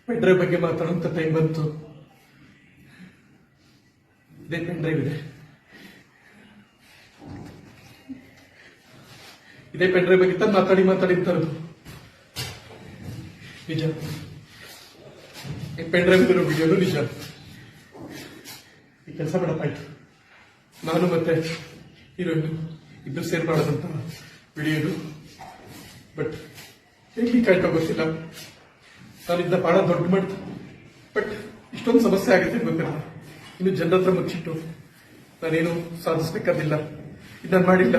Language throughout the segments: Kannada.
ಪೆನ್ ಡ್ರೈವ್ ಬಗ್ಗೆ ಮಾತಾಡುವಂತ ಟೈಮ್ ಬಂತು. ಇದೇ ಪೆನ್ ಡ್ರೈವ್ ಇದೆ. ಇದೇ ಪೆನ್ ಡ್ರೈವ್ ಬಗ್ಗೆ ಮಾತಾಡಿ ತರದು ನಿಜ. ಈ ಪೆನ್ ಡ್ರೈವ್ ಇರೋ ವಿಡಿಯೋನು ನಿಜ. ಈ ಕೆಲಸ ಬೇಡಪ್ಪ ಆಯ್ತು. ನಾನು ಮತ್ತೆ ಹೀರೋಯಿನ್ ಇಬ್ಬರು ಸೇರ್ ಮಾಡೋದಂತ ವಿಡಿಯೋ. ಬಟ್ ಹೇಗೆ ಕಾಯ್ತಾ ಗೊತ್ತಿಲ್ಲ. ನಾನಿದ್ದ ಬಹಳ ದೊಡ್ಡ ಮಾಡ್ತ. ಬಟ್ ಇಷ್ಟೊಂದು ಸಮಸ್ಯೆ ಆಗುತ್ತೆ ಗೊತ್ತಿಲ್ಲ. ಇನ್ನು ಜನರ ಹತ್ರ ಮುಚ್ಚಿಟ್ಟು ನಾನೇನು ಸಾಧಿಸ್ಬೇಕಾದಿಲ್ಲ. ಇದನ್ನ ಮಾಡಿಲ್ಲ,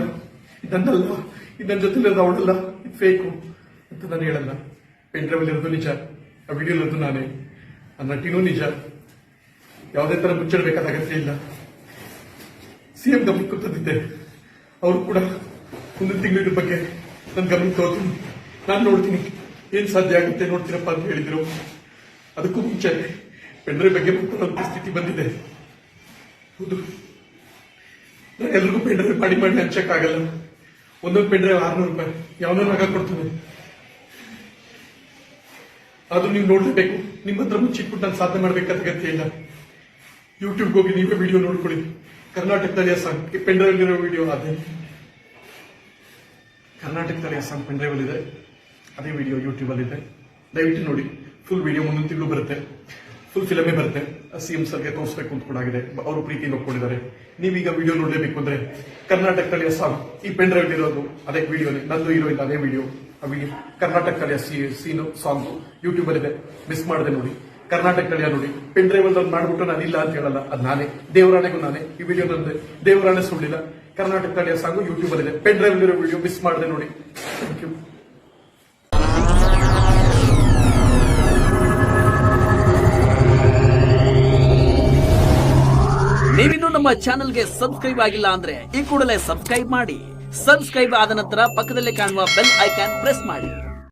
ಇದನ್ನಲ್ಲ, ಇದನ್ನ ಜೊತೆ ಅವಳಲ್ಲ, ಇದು ಫೇಕು ಅಂತ ನಾನು ಹೇಳಲ್ಲ. ಪೆನ್ ಡ್ರೈವ್ ಇರೋದು ನಿಜ, ಆ ವಿಡಿಯೋ ಇರೋದು ನಾನೇ, ಆ ನಟಿನೂ ನಿಜ. ಯಾವುದೇ ತರ ಮುಚ್ಚಿಡಬೇಕಾದ ಅಗತ್ಯ ಇಲ್ಲ. ಸಿಎಂ ಗಮನಕ್ಕೆ ತಂದಿದ್ದೆ. ಅವರು ಕೂಡ ಮುಂದಿನ ತಿಂಗಳ ಇದ್ರ ಬಗ್ಗೆ ನನ್ನ ಗಮನಕ್ಕೆ ತಗೋತೀನಿ, ನಾನು ನೋಡ್ತೀನಿ, ಏನ್ ಸಾಧ್ಯ ಆಗುತ್ತೆ ನೋಡ್ತೀರಪ್ಪ ಅಂತ ಹೇಳಿದ್ರು. ಅದಕ್ಕೂ ಮುಂಚೆ ಪೆನ್ ಡ್ರೈವ್ ಬಗ್ಗೆ ಮಾತಾಡುವಂತ ಸ್ಥಿತಿ ಬಂದಿದೆ. ಹೌದು, ನಾನು ಎಲ್ರಿಗೂ ಪೆನ್ ಡ್ರೈವ್ ಮಾಡಿ ಹಂಚಕ್ಕಾಗಲ್ಲ. ಒಂದೊಂದು ಪೆನ್ ಡ್ರೈವ್ 600 ರೂಪಾಯಿ ಯಾವನೋ ಆಗ ಕೊಡ್ತದೆ. ಆದ್ರೂ ನೀವು ನೋಡ್ಲೇಬೇಕು. ನಿಮ್ಮ ಹತ್ರ ಮುಚ್ಚಿಟ್ಬಿಟ್ಟು ನಾನು ಸಾಧನೆ ಮಾಡ್ಬೇಕಾದ ಅಗತ್ಯ ಇಲ್ಲ. ಯೂಟ್ಯೂಬ್ಗೆ ಹೋಗಿ ನೀವೇ ವಿಡಿಯೋ ನೋಡ್ಕೊಳ್ಳಿ. ಕರ್ನಾಟಕದಲ್ಲಿ ಅಸ್ಸಾಂಗ್ ಪೆನ್ ಡ್ರೈವ್ ಇರೋ ವಿಡಿಯೋ ಅದೇ. ಕರ್ನಾಟಕದಲ್ಲಿ ಅಸ್ಸಾಂಗ್ ಪೆನ್ ಡ್ರೈವ್ ಇದೆ, ಅದೇ ವಿಡಿಯೋ ಯೂಟ್ಯೂಬ್ ಅಲ್ಲಿ ಇದೆ. ದಯವಿಟ್ಟು ನೋಡಿ. ಫುಲ್ ವಿಡಿಯೋ ಮುಂದಿನ ತಿಂಗಳು ಬರುತ್ತೆ. ಫುಲ್ ಫಿಲಮೇ ಬರುತ್ತೆ. ಸಿಎಂ ಸರ್ಗೆ ತೋರಿಸಬೇಕು ಅಂತ ಕೂಡ ಆಗಿದೆ. ಅವರು ಪ್ರೀತಿಯಿಂದ ಒಪ್ಕೊಂಡಿದ್ದಾರೆ. ನೀವೀಗ ವಿಡಿಯೋ ನೋಡಲೇಬೇಕು ಅಂದ್ರೆ ಕರ್ನಾಟಕದಲ್ಲಿ ಅಸ್ಸಾಂ ಈ ಪೆನ್ ಡ್ರೈವ್ ಇರೋದು ಅದೇ ವಿಡಿಯೋನೇ. ನಂದು ಹೀರೋಯಿನ್ ಅದೇ ವಿಡಿಯೋ. ಆ ವಿಡಿಯೋ ಕರ್ನಾಟಕದಲ್ಲಿ ಸೀನು ಸಾಂಗ್ ಯೂಟ್ಯೂಬ್ ಅಲ್ಲಿ ಇದೆ. ಮಿಸ್ ಮಾಡದೆ ನೋಡಿ. ಕರ್ನಾಟಕದಲ್ಲಿ ನೋಡಿ. ಪೆನ್ ಡ್ರೈವ್ ಅಲ್ಲಿ ಮಾಡ್ಬಿಟ್ಟು ನಾನು ಇಲ್ಲ ಅಂತ ಹೇಳಲ್ಲ, ಅದು ನಾನೇ. ದೇವರಾಣೆಗೂ ನಾನೇ. ಈ ವಿಡಿಯೋ ನಂದೆ, ದೇವರಾಣೆ ಸುಳ್ಳಿಲ್ಲ. ಕರ್ನಾಟಕದಲ್ಲಿ ಸಾಂಗು ಯೂಟ್ಯೂಬ್ ಅಲ್ಲಿ ಇದೆ. ಪೆನ್ ಡ್ರೈವ್ ಇರೋ ವಿಡಿಯೋ ಮಿಸ್ ಮಾಡದೆ ನೋಡಿ. Thank you. ನೀವಿನ್ನೂ ನಮ್ಮ ಚಾನೆಲ್ಗೆ ಸಬ್ಸ್ಕ್ರೈಬ್ ಆಗಿಲ್ಲ ಅಂದ್ರೆ ಈ ಕೂಡಲೇ ಸಬ್ಸ್ಕ್ರೈಬ್ ಮಾಡಿ. ಸಬ್ಸ್ಕ್ರೈಬ್ ಆದ ನಂತರ ಪಕ್ಕದಲ್ಲಿ ಕಾಣುವ ಬೆಲ್ ಐಕಾನ್ ಪ್ರೆಸ್ ಮಾಡಿ.